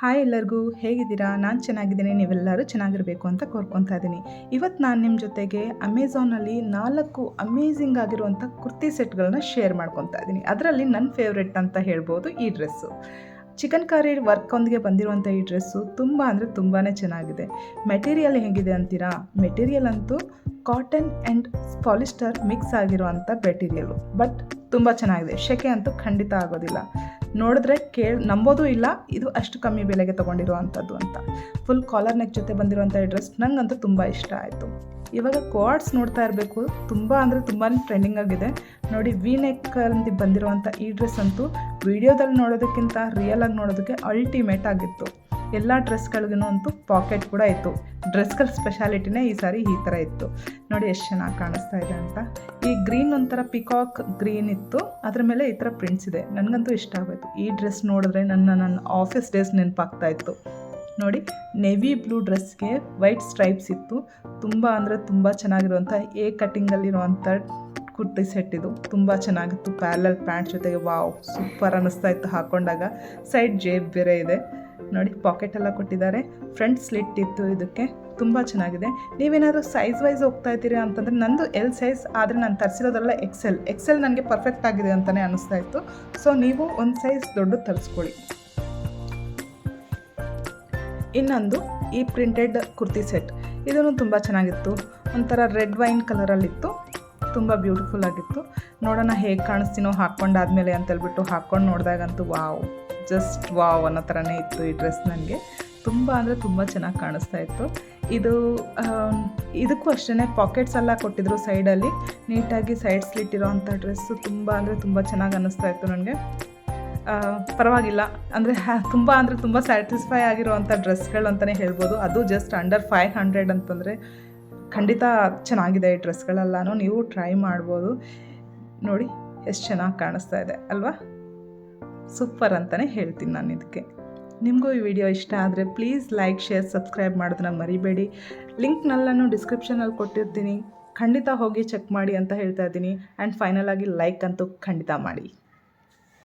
Hi ಎಲ್ಲರಿಗೂ, ಹೇಗಿದ್ದೀರಾ? ನಾನು ಚೆನ್ನಾಗಿದ್ದೀನಿ, ನೀವೆಲ್ಲರೂ ಚೆನ್ನಾಗಿರಬೇಕು ಅಂತ ಕೋರ್ಕೊತಾ ಇದ್ದೀನಿ. ಇವತ್ತು ನಾನು ನಿಮ್ಮ ಜೊತೆಗೆ ಅಮೆಝಾನಲ್ಲಿ 4 ಅಮೇಝಿಂಗ್ ಆಗಿರುವಂಥ ಕುರ್ತಿ ಸೆಟ್ಗಳನ್ನ ಶೇರ್ ಮಾಡ್ಕೊತಾ ಇದ್ದೀನಿ. ಅದರಲ್ಲಿ ನನ್ನ ಫೇವ್ರೆಟ್ ಅಂತ ಹೇಳ್ಬೋದು ಈ ಡ್ರೆಸ್ಸು. ಚಿಕನ್ ಕಾರಿ ವರ್ಕೊಂದಿಗೆ ಬಂದಿರುವಂಥ ಈ ಡ್ರೆಸ್ಸು ತುಂಬ ಅಂದರೆ ತುಂಬಾ ಚೆನ್ನಾಗಿದೆ. ಮೆಟೀರಿಯಲ್ ಹೇಗಿದೆ ಅಂತೀರಾ? ಮೆಟೀರಿಯಲ್ ಅಂತೂ ಕಾಟನ್ ಆ್ಯಂಡ್ ಪಾಲಿಸ್ಟರ್ ಮಿಕ್ಸ್ ಆಗಿರುವಂಥ ಮೆಟೀರಿಯಲು, ಬಟ್ ತುಂಬ ಚೆನ್ನಾಗಿದೆ. ಸೆಕೆ ಅಂತೂ ಖಂಡಿತ ಆಗೋದಿಲ್ಲ. ನೋಡಿದ್ರೆ ನಂಬೋದು ಇಲ್ಲ ಇದು ಅಷ್ಟು ಕಮ್ಮಿ ಬೆಲೆಗೆ ತೊಗೊಂಡಿರುವಂಥದ್ದು ಅಂತ. ಫುಲ್ ಕಾಲರ್ ನೆಕ್ ಜೊತೆ ಬಂದಿರುವಂಥ ಈ ಡ್ರೆಸ್ ನನಗಂತೂ ತುಂಬ ಇಷ್ಟ ಆಯಿತು. ಇವಾಗ ಕೋಡ್ಸ್ ನೋಡ್ತಾ ಇರಬೇಕು, ತುಂಬ ಅಂದರೆ ತುಂಬಾ ಟ್ರೆಂಡಿಂಗ್ ಆಗಿದೆ ನೋಡಿ. ವಿ ನೆಕ್ ಅಂತ ಬಂದಿರುವಂಥ ಈ ಡ್ರೆಸ್ ಅಂತೂ ವಿಡಿಯೋದಲ್ಲಿ ನೋಡೋದಕ್ಕಿಂತ ರಿಯಲ್ ಆಗಿ ನೋಡೋದಕ್ಕೆ ಅಲ್ಟಿಮೇಟ್ ಆಗಿತ್ತು. ಎಲ್ಲ ಡ್ರೆಸ್ಗಳಿಗೂ ಅಂತೂ ಪಾಕೆಟ್ ಕೂಡ ಇತ್ತು. ಡ್ರೆಸ್ಗಳ ಸ್ಪೆಷಾಲಿಟಿನೇ ಈ ಸಾರಿ ಈ ಥರ ಇತ್ತು ನೋಡಿ, ಎಷ್ಟು ಚೆನ್ನಾಗಿ ಕಾಣಿಸ್ತಾ ಇದೆ ಅಂತ. ಈ ಗ್ರೀನ್ ಒಂಥರ ಪಿಕಾಕ್ ಗ್ರೀನ್ ಇತ್ತು, ಅದ್ರ ಮೇಲೆ ಈ ಥರ ಪ್ರಿಂಟ್ಸ್ ಇದೆ. ನನಗಂತೂ ಇಷ್ಟ ಆಗೋಯ್ತು. ಈ ಡ್ರೆಸ್ ನೋಡಿದ್ರೆ ನನ್ನ ಆಫೀಸ್ ಡೇಸ್ ನೆನಪಾಗ್ತಾ ಇತ್ತು ನೋಡಿ. ನೆವಿ ಬ್ಲೂ ಡ್ರೆಸ್ಗೆ ವೈಟ್ ಸ್ಟ್ರೈಪ್ಸ್ ಇತ್ತು. ತುಂಬ ಅಂದರೆ ತುಂಬ ಚೆನ್ನಾಗಿರುವಂಥ ಕಟ್ಟಿಂಗಲ್ಲಿರುವಂಥ ಕುರ್ತಿ ಸೆಟ್ ಇದು. ತುಂಬ ಚೆನ್ನಾಗಿತ್ತು. ಪ್ಯಾರಲಲ್ ಪ್ಯಾಂಟ್ ಜೊತೆಗೆ ವಾವ್ ಸೂಪರ್ ಅನ್ನಿಸ್ತಾ ಇತ್ತು ಹಾಕ್ಕೊಂಡಾಗ. ಸೈಡ್ ಜೇಬ್ ಬೇರೆ ಇದೆ ನೋಡಿ, ಪಾಕೆಟ್ ಎಲ್ಲ ಕೊಟ್ಟಿದ್ದಾರೆ. ಫ್ರಂಟ್ ಸ್ಲಿಟ್ ಇತ್ತು ಇದಕ್ಕೆ. ತುಂಬ ಚೆನ್ನಾಗಿದೆ. ನೀವೇನಾದರೂ ಸೈಜ್ ವೈಸ್ ಹೋಗ್ತಾ ಇದ್ದೀರಿ ಅಂತಂದರೆ, ನಂದು ಎಲ್ ಸೈಜ್, ಆದರೆ ನಾನು ತರಿಸಿರೋದೆಲ್ಲ ಎಕ್ಸೆಲ್ ನನಗೆ ಪರ್ಫೆಕ್ಟ್ ಆಗಿದೆ ಅಂತಲೇ ಅನ್ನಿಸ್ತಾ ಇತ್ತು. ಸೊ ನೀವು ಒಂದು ಸೈಜ್ ದೊಡ್ಡದು ತರಿಸ್ಕೊಳ್ಳಿ. ಇನ್ನೊಂದು ಈ ಪ್ರಿಂಟೆಡ್ ಕುರ್ತಿ ಸೆಟ್, ಇದೂ ತುಂಬ ಚೆನ್ನಾಗಿತ್ತು. ಒಂಥರ ರೆಡ್ ವೈನ್ ಕಲರಲ್ಲಿತ್ತು. ತುಂಬ ಬ್ಯೂಟಿಫುಲ್ ಆಗಿತ್ತು. ನೋಡೋಣ ಹೇಗೆ ಕಾಣಿಸ್ತೀನೋ ಹಾಕ್ಕೊಂಡಾದ್ಮೇಲೆ ಅಂತೇಳ್ಬಿಟ್ಟು ಹಾಕ್ಕೊಂಡು ನೋಡಿದಾಗಂತೂ ವಾವ್, ಜಸ್ಟ್ ವಾವ್ ಅನ್ನೋ ಥರನೇ ಇತ್ತು ಈ ಡ್ರೆಸ್. ನನಗೆ ತುಂಬ ಅಂದರೆ ತುಂಬ ಚೆನ್ನಾಗಿ ಕಾಣಿಸ್ತಾ ಇತ್ತು. ಇದಕ್ಕೂ ಅಷ್ಟೇ ಪಾಕೆಟ್ಸ್ ಎಲ್ಲ ಕೊಟ್ಟಿದ್ರು ಸೈಡಲ್ಲಿ, ನೀಟಾಗಿ ಸೈಡ್ ಸ್ಲಿಟ್ ಇರೋವಂಥ ಡ್ರೆಸ್ಸು. ತುಂಬ ಅಂದರೆ ತುಂಬ ಚೆನ್ನಾಗಿ ಅನ್ನಿಸ್ತಾ ಇತ್ತು ನನಗೆ. ಪರವಾಗಿಲ್ಲ ಅಂದರೆ ತುಂಬ ಅಂದರೆ ತುಂಬ ಸ್ಯಾಟಿಸ್ಫೈ ಆಗಿರುವಂಥ ಡ್ರೆಸ್ಗಳು ಅಂತಲೇ ಹೇಳ್ಬೋದು. ಅದು ಜಸ್ಟ್ ಅಂಡರ್ 500 ಅಂತಂದರೆ ಖಂಡಿತ ಚೆನ್ನಾಗಿದೆ ಈ ಡ್ರೆಸ್ಗಳೆಲ್ಲನೂ. ನೀವು ಟ್ರೈ ಮಾಡ್ಬೋದು ನೋಡಿ, ಎಷ್ಟು ಚೆನ್ನಾಗಿ ಕಾಣಿಸ್ತಾ ಇದೆ ಅಲ್ವಾ? ಸೂಪರ್ ಅಂತಲೇ ಹೇಳ್ತೀನಿ ನಾನು ಇದಕ್ಕೆ. ನಿಮಗೂ ಈ ವಿಡಿಯೋ ಇಷ್ಟ ಆದರೆ ಪ್ಲೀಸ್ ಲೈಕ್, ಶೇರ್, ಸಬ್ಸ್ಕ್ರೈಬ್ ಮಾಡೋದನ್ನ ಮರಿಬೇಡಿ. ಲಿಂಕ್ನೆಲ್ಲನೂ ಡಿಸ್ಕ್ರಿಪ್ಷನಲ್ಲಿ ಕೊಟ್ಟಿರ್ತೀನಿ, ಖಂಡಿತ ಹೋಗಿ ಚೆಕ್ ಮಾಡಿ ಅಂತ ಹೇಳ್ತಾ ಇದ್ದೀನಿ. ಆ್ಯಂಡ್ ಫೈನಲ್ ಆಗಿ ಲೈಕ್ ಅಂತೂ ಖಂಡಿತ ಮಾಡಿ.